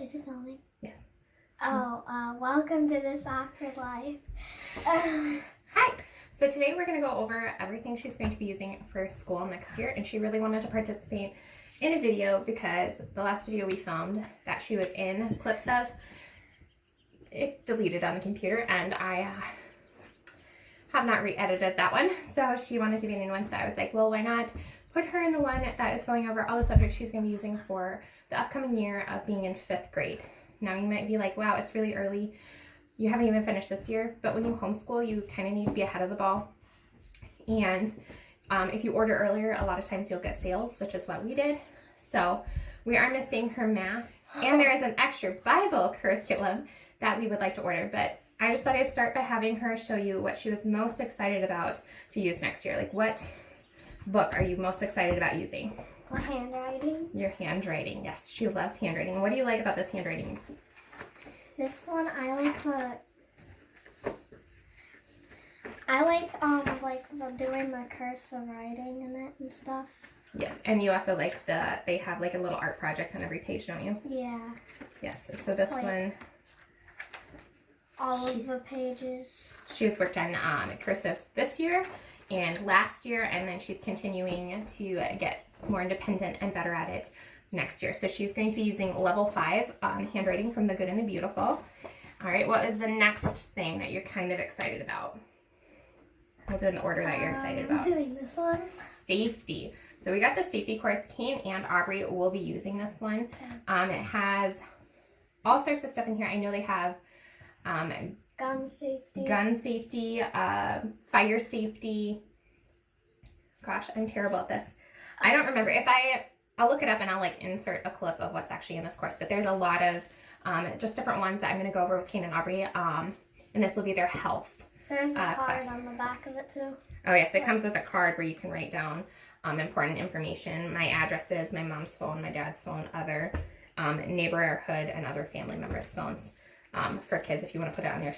Is it filming? Yes. Oh, welcome to This Awkward Life. Hi. So today we're going to go over everything she's going to be using for school next year, and she really wanted to participate in a video because the last video we filmed that she was in clips of, it deleted on the computer, and I have not re-edited that one, so she wanted to be in a new one, so I was like, well, why not put her in the one that is going over all the subjects she's going to be using for the upcoming year of being in 5th grade. Now you might be like, wow, it's really early. You haven't even finished this year, but when you homeschool, you kind of need to be ahead of the ball. And if you order earlier, a lot of times you'll get sales, which is what we did. So we are missing her math, and there is an extra Bible curriculum that we would like to order, but I just thought I'd start by having her show you what she was most excited about to use next year. Like, what book are you most excited about using? My handwriting. Your handwriting. Yes, she loves handwriting. What do you like about this handwriting? This one, I like doing the cursive writing in it and stuff. Yes, and you also like they have like a little art project on every page, don't you? Yeah. Yes, so this one. All of the pages. She has worked on cursive this year and last year, and then she's continuing to get more independent and better at it next year. So she's going to be using level 5 handwriting from The Good and the Beautiful. All right, what is the next thing that you're kind of excited about? We'll do an order that you're excited about. I'm doing this one. Safety. So we got the safety course. Kane and Aubrey will be using this one. It has all sorts of stuff in here. I know they have gun safety, fire safety. Gosh, I'm terrible at this. I don't remember. I'll look it up and I'll like insert a clip of what's actually in this course, but there's a lot of just different ones that I'm going to go over with Kane and Aubrey, and this will be their health. There's a card class. on the back of it too. Oh yes, it comes with a card where you can write down important information, my addresses, my mom's phone, my dad's phone, other neighborhood and other family members' phones. For kids, if you want to put it on your,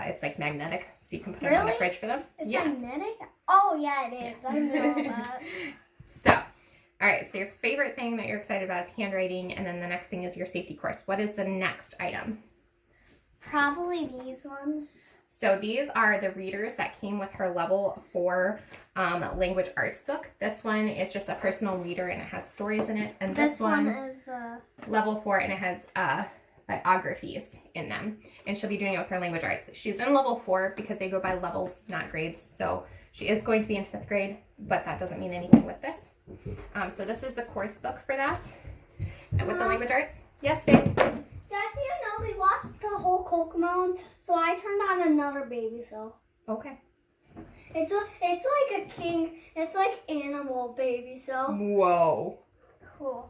it's like magnetic, so you can put it on the fridge for them. It's yes. magnetic? Oh yeah, it is. I know that. So, all right, so your favorite thing that you're excited about is handwriting, and then the next thing is your safety course. What is the next item? Probably these ones. So these are the readers that came with her level 4 language arts book. This one is just a personal reader and it has stories in it. And this one is level 4 and it has biographies in them. And she'll be doing it with her language arts. She's in level 4 because they go by levels, not grades. So she is going to be in 5th grade, but that doesn't mean anything with this. So this is the course book for that. And with the language arts. Yes, babe? We watched the whole Cocomelon, so I turned on another baby cell. Okay. It's like a king. It's like animal baby cell. Whoa. Cool.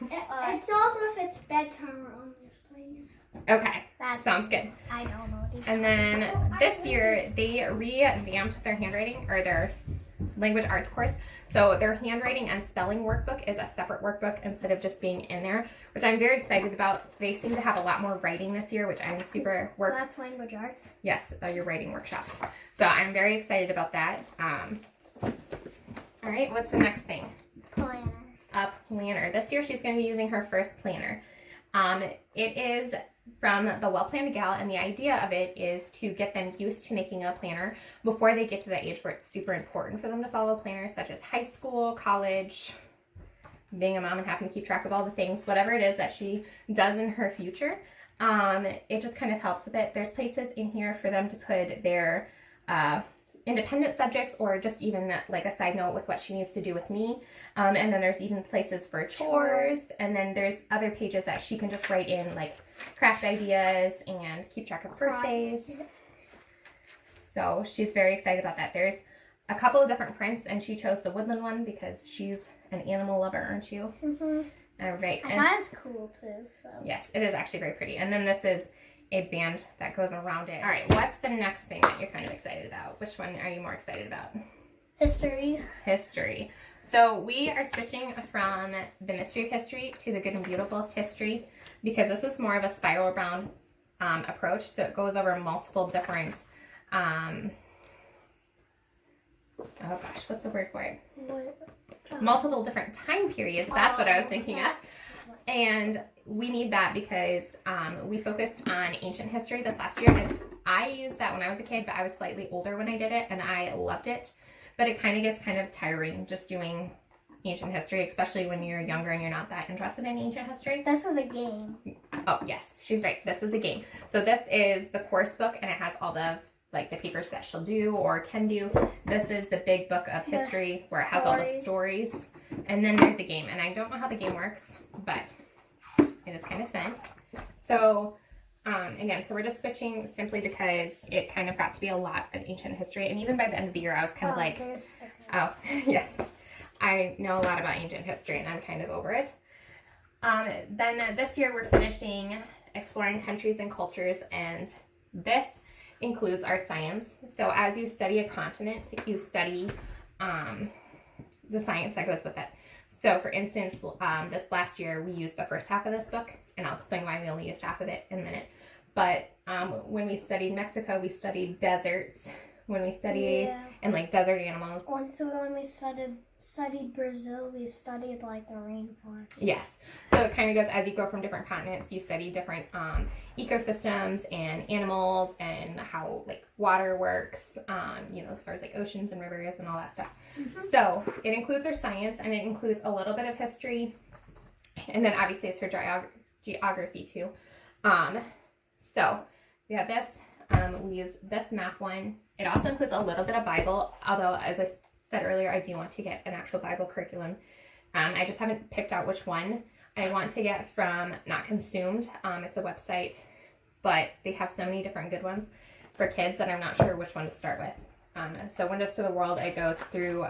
It's also if it's bedtime on this place. Okay. That sounds good. I don't know. And then this year they revamped their handwriting or their language arts course. So their handwriting and spelling workbook is a separate workbook instead of just being in there, which I'm very excited about. They seem to have a lot more writing this year, which I'm super... So that's language arts? Yes, your writing workshops. So I'm very excited about that. All right, what's the next thing? Planner. A planner. This year she's going to be using her first planner. It is from the Well Planned Gal, and the idea of it is to get them used to making a planner before they get to the age where it's super important for them to follow planners, such as high school, college, being a mom and having to keep track of all the things, whatever it is that she does in her future. It just kind of helps with it. There's places in here for them to put their independent subjects or just even like a side note with what she needs to do with me. And then there's even places for chores, and then there's other pages that she can just write in like craft ideas and keep track of birthdays. So she's very excited about that. There's a couple of different prints, and she chose the woodland one because she's an animal lover, aren't you? Mm-hmm. All right. And that's cool too. So yes, it is actually very pretty. And then this is a band that goes around it. All right, what's the next thing that you're kind of excited about? Which one are you more excited about? History. History. So we are switching from the Mystery of History to the Good and Beautiful's History because this is more of a spiral bound approach. So it goes over multiple different, oh gosh, what's the word for it? Multiple different time periods. That's what I was thinking of. And we need that because we focused on ancient history this last year, and I used that when I was a kid, but I was slightly older when I did it, and I loved it. But it kind of gets kind of tiring just doing ancient history, especially when you're younger and you're not that interested in ancient history. This is a game. Oh, yes, she's right. This is a game. So this is the course book, and it has all the like the papers that she'll do or can do. This is the big book of history where it has all the stories. And then there's a game, and I don't know how the game works, but it is kind of fun. So again, so we're just switching simply because it kind of got to be a lot of ancient history, and even by the end of the year I was kind of like, oh, yes, I know a lot about ancient history and I'm kind of over it. Then this year we're finishing exploring countries and cultures, and this includes our science. So as you study a continent, you study the science that goes with it. So for instance, this last year we used the first half of this book, and I'll explain why we only used half of it in a minute. But when we studied Mexico, we studied deserts. When we studied and like desert animals. So when we studied Brazil, we studied like the rainforest. Yes. So it kind of goes as you go from different continents, you study different ecosystems and animals and how like water works, as far as like oceans and rivers and all that stuff. Mm-hmm. So it includes her science, and it includes a little bit of history, and then obviously it's her geography too. So we have this. We use this map one. It also includes a little bit of Bible, although as I said earlier, I do want to get an actual Bible curriculum. I just haven't picked out which one I want to get from Not Consumed. It's a website, but they have so many different good ones for kids that I'm not sure which one to start with. So Windows to the World, it goes through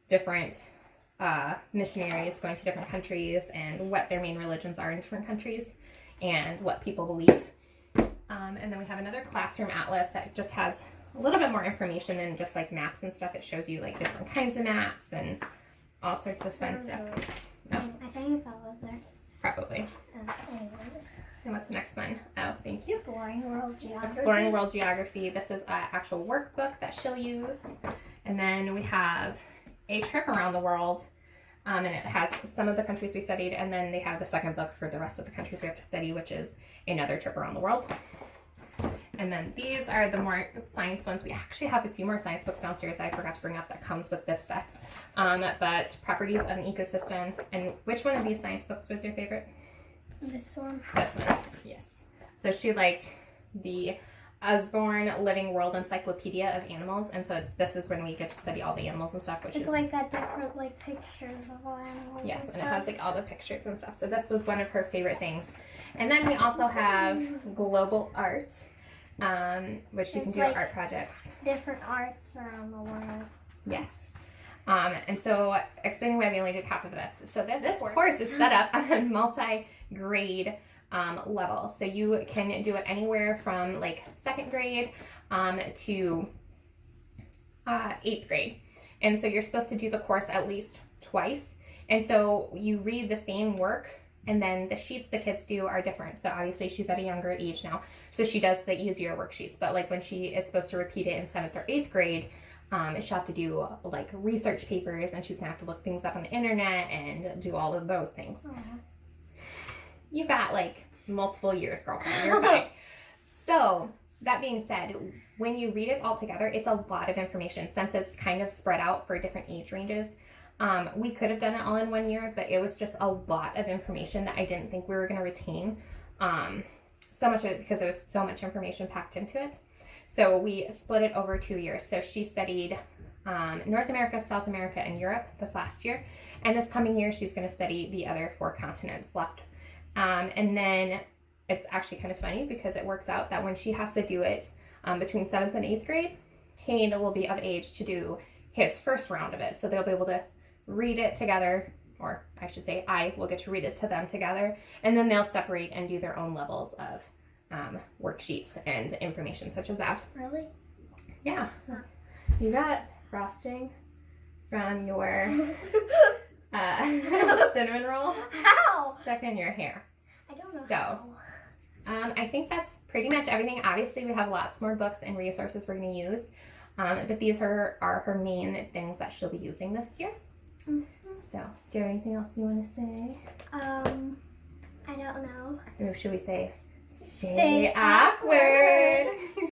different missionaries going to different countries and what their main religions are in different countries and what people believe. And then we have another classroom atlas that just has a little bit more information than just like maps and stuff. It shows you like different kinds of maps and all sorts of fun stuff. I think it fell out there. Probably. Anyways. And what's the next one? Oh, thank you. Exploring World Geography. Exploring World Geography. This is an actual workbook that she'll use. And then we have a trip around the world. And it has some of the countries we studied. And then they have the second book for the rest of the countries we have to study, which is another trip around the world. And then these are the more science ones. We actually have a few more science books downstairs I forgot to bring up that comes with this set. But Properties of an Ecosystem. And which one of these science books was your favorite? This one. This one, yes. So she liked the Osborne Living World Encyclopedia of Animals. And so this is when we get to study all the animals and stuff. It's like got different like pictures of all animals. Yes, and it has like all the pictures and stuff. So this was one of her favorite things. And then we also have Global Art. Which you can do like art projects. Different arts around the world. Yes. And so explaining why we only did half of this. So this course is set up on a multi-grade level. So you can do it anywhere from like 2nd grade to 8th grade. And so you're supposed to do the course at least twice. And so you read the same work, and then the sheets the kids do are different. So obviously she's at a younger age now, so she does the easier worksheets. But like when she is supposed to repeat it in 7th or 8th grade, she'll have to do like research papers, and she's gonna have to look things up on the internet and do all of those things. Aww. You got like multiple years, girlfriend. You're fine. So that being said, when you read it all together, it's a lot of information since it's kind of spread out for different age ranges. We could have done it all in 1 year, but it was just a lot of information that I didn't think we were going to retain. So much of it because there was so much information packed into it. So we split it over 2 years. So she studied North America, South America, and Europe this last year. And this coming year, she's going to study the other 4 continents left. And then it's actually kind of funny because it works out that when she has to do it between 7th and 8th grade, Kane will be of age to do his first round of it. So they'll be able to read it together, or I should say I will get to read it to them together, and then they'll separate and do their own levels of worksheets and information such as that. Really? Yeah. Huh. You got frosting from your cinnamon roll. How? Stuck in your hair. I don't know. So, I think that's pretty much everything. Obviously, we have lots more books and resources we're going to use, but these are her main things that she'll be using this year. Mm-hmm. So, do you have anything else you want to say? I don't know. Or should we say, Stay awkward.